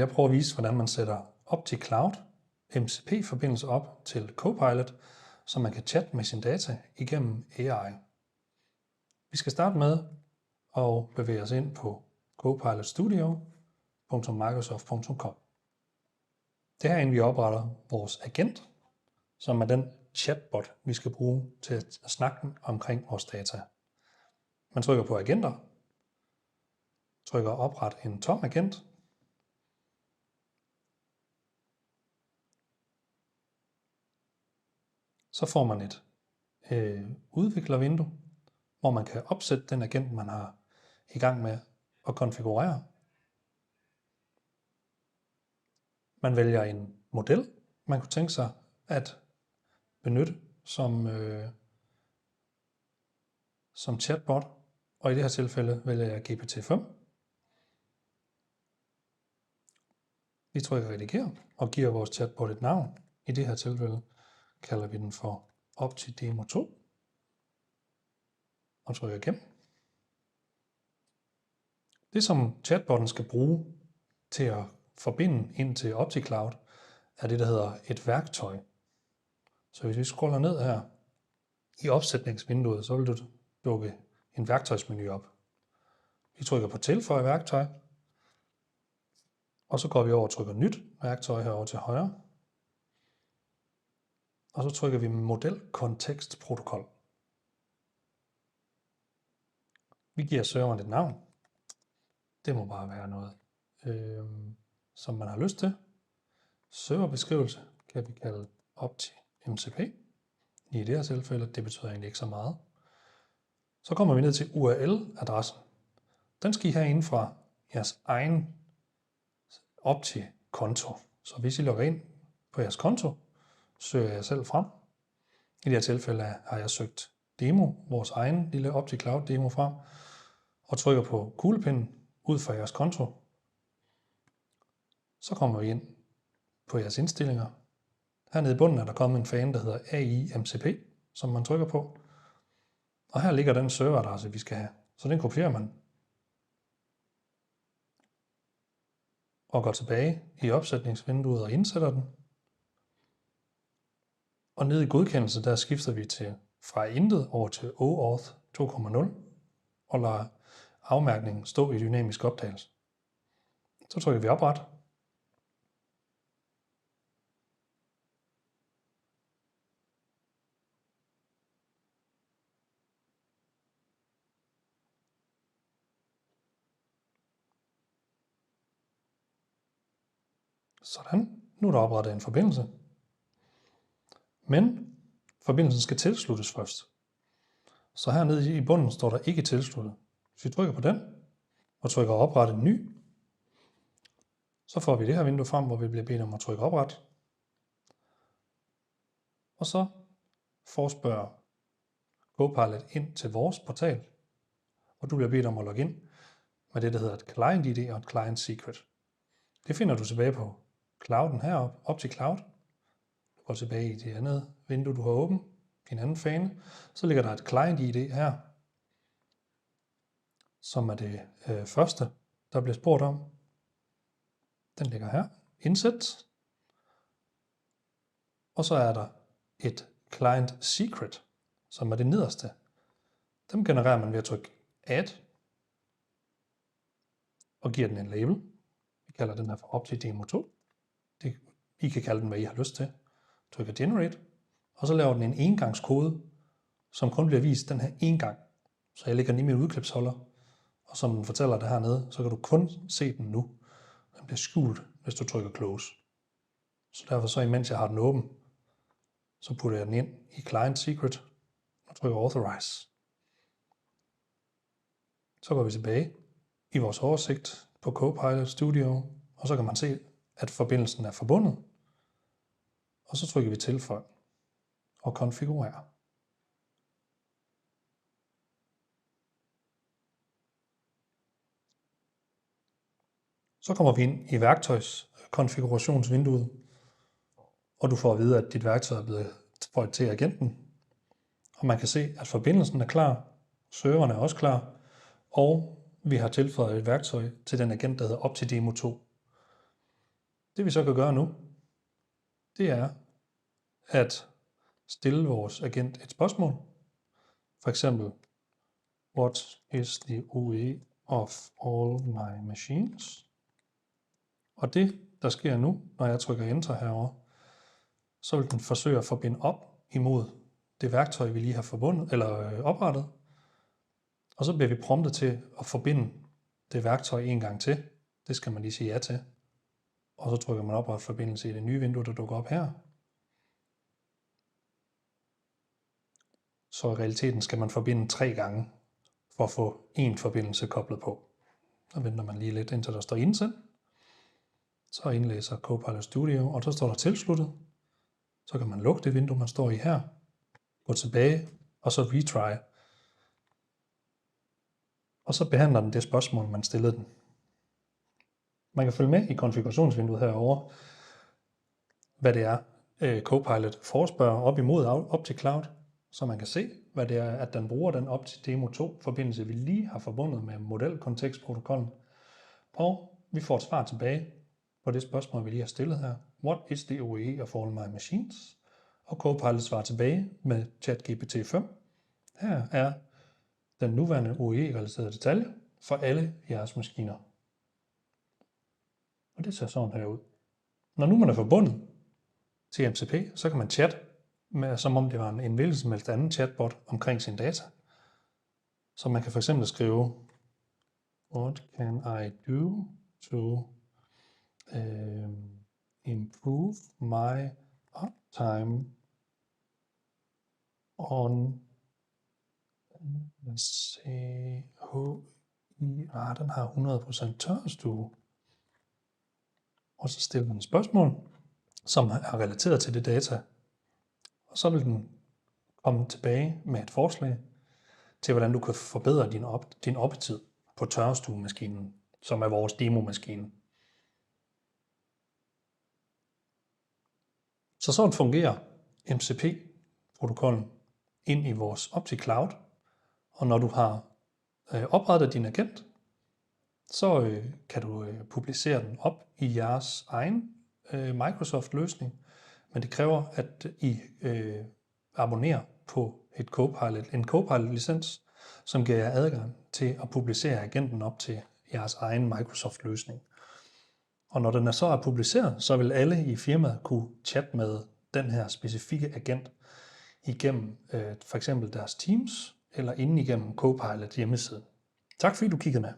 jeg prøve at vise, hvordan man sætter OptiCloud MCP-forbindelse op til Copilot, så man kan chatte med sin data igennem AI. Vi skal starte med at bevæge os ind på copilotstudio.microsoft.com. Det er herinde, vi opretter vores agent, som er den chatbot, vi skal bruge til at snakke omkring vores data. Man trykker på agenter, trykker opret en tom agent, så får man et udviklervindue, hvor man kan opsætte den agent, man har i gang med at konfigurere. Man vælger en model, man kunne tænke sig at benytte som chatbot, og i det her tilfælde vælger jeg GPT-5. Vi trykker redigere og giver vores chatbot et navn. I det her tilfælde kalder vi den for OptiDemo2 og trykker igennem. Det som chatbotten skal bruge til at forbinde ind til OptiCloud er det, der hedder et værktøj. Så hvis vi scroller ned her i opsætningsvinduet, så vil du dukke en værktøjsmenu op. Vi trykker på tilføje værktøj, og så går vi over og trykker nyt værktøj herovre til højre. Og så trykker vi model kontekstprotokol. Vi giver serveren et navn. Det må bare være noget, som man har lyst til. Serverbeskrivelse kan vi kalde OptiMCP. I det her tilfælde, det betyder egentlig ikke så meget. Så kommer vi ned til URL-adressen. Den skal I have inden fra jeres egen Opti-konto. Så hvis I logger ind på jeres konto, søger jeg selv frem. I det her tilfælde har jeg søgt demo, vores egen lille OptiCloud demo frem, og trykker på kuglepinden ud fra jeres konto. Så kommer vi ind på jeres indstillinger. Hernede i bunden er der kommet en fane, der hedder AI-MCP, som man trykker på. Og her ligger den serveradresse, vi skal have. Så den kopierer man. Og går tilbage i opsætningsvinduet og indsætter den. Og nede i godkendelse, der skifter vi fra intet over til OAuth 2.0 og lader afmærkningen stå i dynamisk optagelse. Så trykker vi opret. Sådan. Nu er der oprettet en forbindelse. Men forbindelsen skal tilsluttes først. Så hernede i bunden står der ikke tilsluttet. Hvis vi trykker på den og trykker opret en ny, så får vi det her vindue frem, hvor vi bliver bedt om at trykke opret. Og så forspørger Copilot ind til vores portal, og du bliver bedt om at logge ind med det, der hedder et client ID og et client secret. Det finder du tilbage på clouden heroppe, OptiCloud. Du går tilbage i det andet vindue, du har åbent, din anden fane. Så ligger der et client ID her, som er det første, der bliver spurgt om. Den ligger her. Indsæt. Og så er der et client secret, som er det nederste. Dem genererer man ved at trykke add og giver den en label. Vi kalder den her for OptiDemo2. I kan kalde den, hvad I har lyst til. Trykker generate, og så laver den en engangskode, som kun bliver vist den her en gang. Så jeg lægger den i min udklipsholder, og som den fortæller det hernede, så kan du kun se den nu. Den bliver skjult, hvis du trykker close. Så derfor så imens jeg har den åben, så putter jeg den ind i client secret og trykker authorize. Så går vi tilbage i vores oversigt på Copilot Studio, og så kan man se, at forbindelsen er forbundet. Og så trykker vi tilføj og konfigurere. Så kommer vi ind i værktøjskonfigurationsvinduet, og du får at vide, at dit værktøj er blevet føjet til agenten. Og man kan se, at forbindelsen er klar, serveren er også klar, og vi har tilføjet et værktøj til den agent, der hedder OptiDemo2. Det vi så kan gøre nu, det er at stille vores agent et spørgsmål. For eksempel, what is the OE of all my machines? Og det, der sker nu, når jeg trykker enter herover, så vil den forsøge at forbinde op imod det værktøj, vi lige har oprettet. Og så bliver vi promptet til at forbinde det værktøj en gang til. Det skal man lige sige ja til. Og så trykker man opret forbindelse i det nye vindue, der dukker op her. Så i realiteten skal man forbinde 3 gange for at få en forbindelse koblet på. Så venter man lige lidt, indtil der står indsend. Så indlæser Copilot Studio, og så står der tilsluttet. Så kan man lukke det vindue, man står i her, gå tilbage, og så retry. Og så behandler den det spørgsmål, man stillede den. Man kan følge med i konfigurationsvinduet herovre, hvad det er, Copilot forespørger op imod OptiCloud, så man kan se, hvad det er, at den bruger den OptiDemo 2-forbindelse, vi lige har forbundet med modelkontekstprotokollen. Og vi får et svar tilbage på det spørgsmål, vi lige har stillet her. What is the OE of all my machines? Og Copilot svarer tilbage med ChatGPT 5. Her er den nuværende OE-relaterede detalje for alle jeres maskiner. Og det ser sådan her ud. Når nu man er forbundet til MCP, så kan man chatte, som om det var en hvilken som helst anden chatbot omkring sin data. Så man kan for eksempel skrive, what can I do to improve my uptime on, let's see, den har 100% tørrestue. Og så stiller man et spørgsmål, som er relateret til det data. Og så vil den komme tilbage med et forslag til, hvordan du kan forbedre din oppetid på tørrestuemaskinen, som er vores demomaskine. Så sådan fungerer MCP-protokollen ind i vores OptiCloud. Og når du har oprettet din agent, så kan du publicere den op i jeres egen Microsoft-løsning. Men det kræver, at I abonnerer på en Copilot-licens, som giver jer adgang til at publicere agenten op til jeres egen Microsoft-løsning. Og når den så er publiceret, så vil alle i firmaet kunne chatte med den her specifikke agent igennem for eksempel deres Teams eller inden igennem Copilot hjemmesiden. Tak fordi du kiggede med.